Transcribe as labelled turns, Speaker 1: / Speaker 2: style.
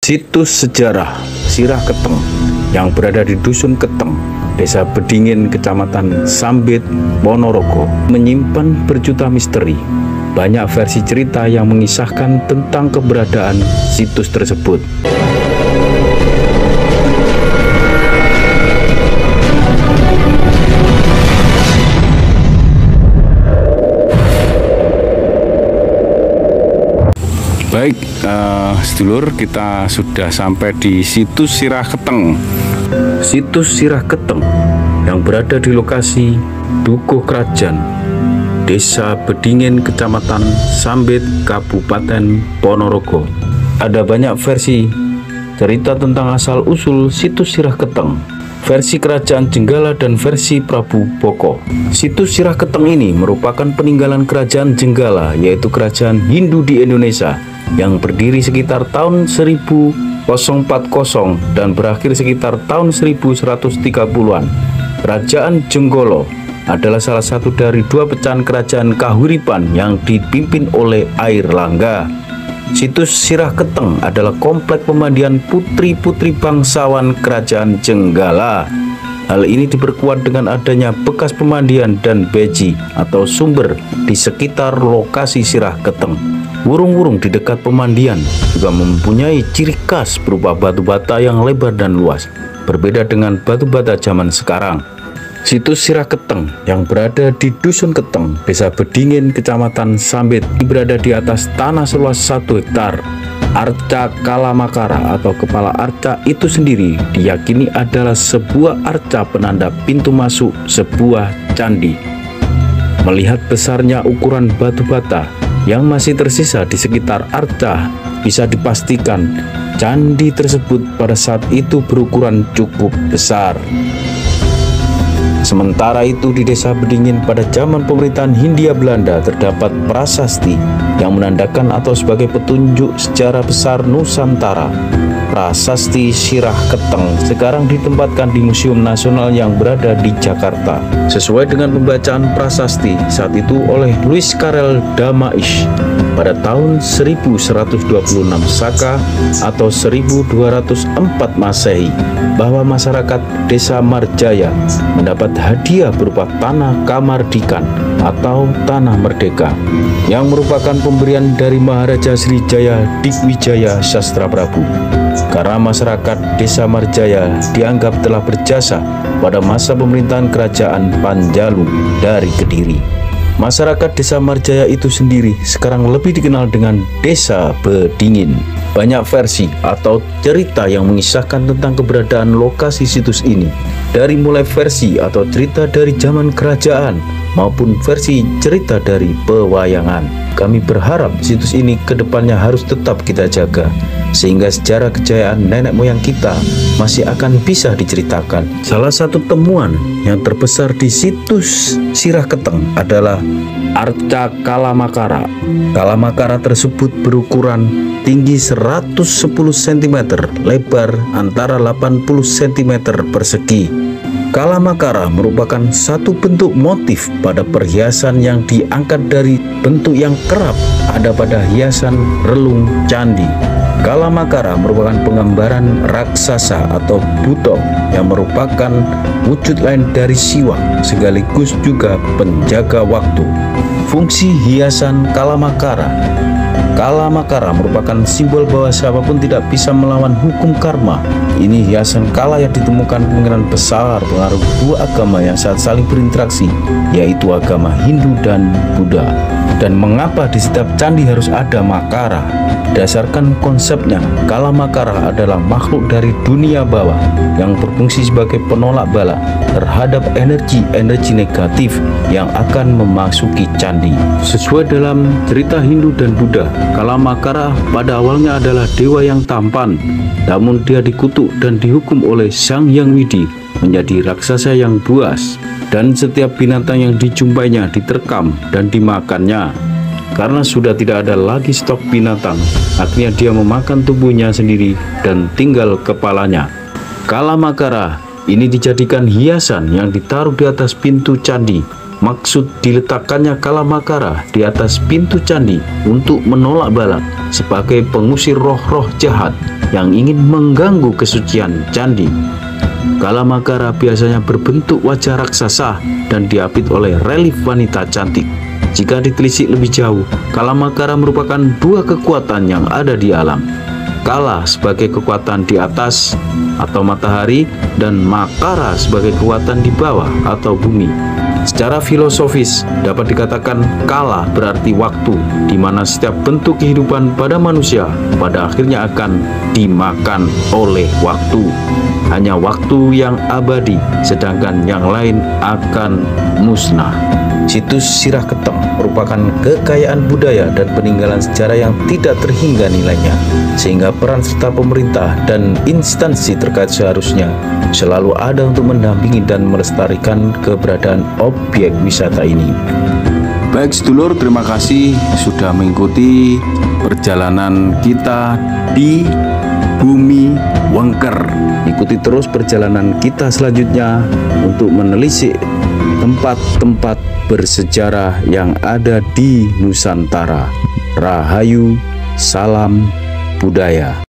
Speaker 1: Situs sejarah Sirah Keteng yang berada di Dusun Keteng, Desa Bedingin, Kecamatan Sambit, Ponorogo, menyimpan berjuta misteri. Banyak versi cerita yang mengisahkan tentang keberadaan situs tersebut. Baik, sedulur, kita sudah sampai di situs Sirah Keteng. Situs Sirah Keteng yang berada di lokasi Dukuh Krajan, Desa Bedingin, Kecamatan Sambit, Kabupaten Ponorogo. Ada banyak versi cerita tentang asal-usul situs Sirah Keteng, versi Kerajaan Jenggala dan versi Prabu Boko. Situs Sirah Keteng ini merupakan peninggalan Kerajaan Jenggala, yaitu kerajaan Hindu di Indonesia, yang berdiri sekitar tahun 1040 dan berakhir sekitar tahun 1130-an. Kerajaan Jenggolo adalah salah satu dari dua pecahan kerajaan Kahuripan yang dipimpin oleh Airlangga. Situs Sirah Keteng adalah komplek pemandian putri-putri bangsawan Kerajaan Jenggala. Hal ini diperkuat dengan adanya bekas pemandian dan beji atau sumber di sekitar lokasi Sirah Keteng. Wurung-wurung di dekat pemandian juga mempunyai ciri khas berupa batu bata yang lebar dan luas, berbeda dengan batu bata zaman sekarang. Situs Sirah Keteng yang berada di Dusun Keteng, Desa Bedingin, Kecamatan Sambit, berada di atas tanah seluas 1 hektar. Arca Kalamakara atau kepala arca itu sendiri diyakini adalah sebuah arca penanda pintu masuk sebuah candi. Melihat besarnya ukuran batu bata yang masih tersisa di sekitar arca, bisa dipastikan candi tersebut pada saat itu berukuran cukup besar. Sementara itu di Desa Bedingin pada zaman pemerintahan Hindia Belanda terdapat prasasti yang menandakan atau sebagai petunjuk sejarah besar Nusantara. Prasasti Sirah Keteng sekarang ditempatkan di Museum Nasional yang berada di Jakarta. Sesuai dengan pembacaan prasasti saat itu oleh Louis Karel Damaish pada tahun 1126 Saka atau 1204 Masehi, bahwa masyarakat Desa Marjaya mendapat hadiah berupa tanah Kamardikan atau tanah merdeka, yang merupakan pemberian dari Maharaja Srijaya Digwijaya Sastra Prabu. Karena masyarakat Desa Marjaya dianggap telah berjasa pada masa pemerintahan Kerajaan Panjalu dari Kediri. Masyarakat Desa Marjaya itu sendiri sekarang lebih dikenal dengan Desa Bedingin. Banyak versi atau cerita yang mengisahkan tentang keberadaan lokasi situs ini, dari mulai versi atau cerita dari zaman kerajaan maupun versi cerita dari pewayangan. Kami berharap situs ini kedepannya harus tetap kita jaga, sehingga sejarah kejayaan nenek moyang kita masih akan bisa diceritakan. Salah satu temuan yang terbesar di situs Sirah Keteng adalah arca Kalamakara. Kalamakara tersebut berukuran tinggi 110 cm, lebar antara 80 cm persegi. Kalamakara merupakan satu bentuk motif pada perhiasan yang diangkat dari bentuk yang kerap ada pada hiasan relung candi. Kalamakara merupakan penggambaran raksasa atau buto yang merupakan wujud lain dari Siwa, sekaligus juga penjaga waktu. Fungsi hiasan Kalamakara merupakan simbol bahwa siapapun tidak bisa melawan hukum karma. Ini hiasan kala yang ditemukan kemungkinan besar pengaruh dua agama yang saat saling berinteraksi, yaitu agama Hindu dan Buddha. Dan mengapa di setiap candi harus ada makara? Berdasarkan konsepnya, Kalamakara adalah makhluk dari dunia bawah yang berfungsi sebagai penolak bala terhadap energi-energi negatif yang akan memasuki candi. Sesuai dalam cerita Hindu dan Buddha, Kalamakara pada awalnya adalah dewa yang tampan, namun dia dikutuk dan dihukum oleh Sang Hyang Widi menjadi raksasa yang buas, dan setiap binatang yang dijumpainya diterkam dan dimakannya. Karena sudah tidak ada lagi stok binatang, akhirnya dia memakan tubuhnya sendiri dan tinggal kepalanya. Kalamakara ini dijadikan hiasan yang ditaruh di atas pintu candi Maksud diletakkannya Kalamakara di atas pintu candi untuk menolak bala sebagai pengusir roh-roh jahat yang ingin mengganggu kesucian candi. Kalamakara biasanya berbentuk wajah raksasa dan diapit oleh relief wanita cantik. Jika ditelisik lebih jauh, Kalamakara merupakan dua kekuatan yang ada di alam. Kala sebagai kekuatan di atas atau matahari, dan Makara sebagai kekuatan di bawah atau bumi. Secara filosofis dapat dikatakan kala berarti waktu, di mana setiap bentuk kehidupan pada manusia pada akhirnya akan dimakan oleh waktu. Hanya waktu yang abadi, sedangkan yang lain akan musnah. Situs Sirah Keteng merupakan kekayaan budaya dan peninggalan sejarah yang tidak terhingga nilainya, sehingga peran serta pemerintah dan instansi terkait seharusnya selalu ada untuk mendampingi dan melestarikan keberadaan objek wisata ini. Baik sedulur, terima kasih sudah mengikuti perjalanan kita di Bumi Wengker. Ikuti terus perjalanan kita selanjutnya untuk menelisik tempat-tempat bersejarah yang ada di Nusantara. Rahayu, salam budaya.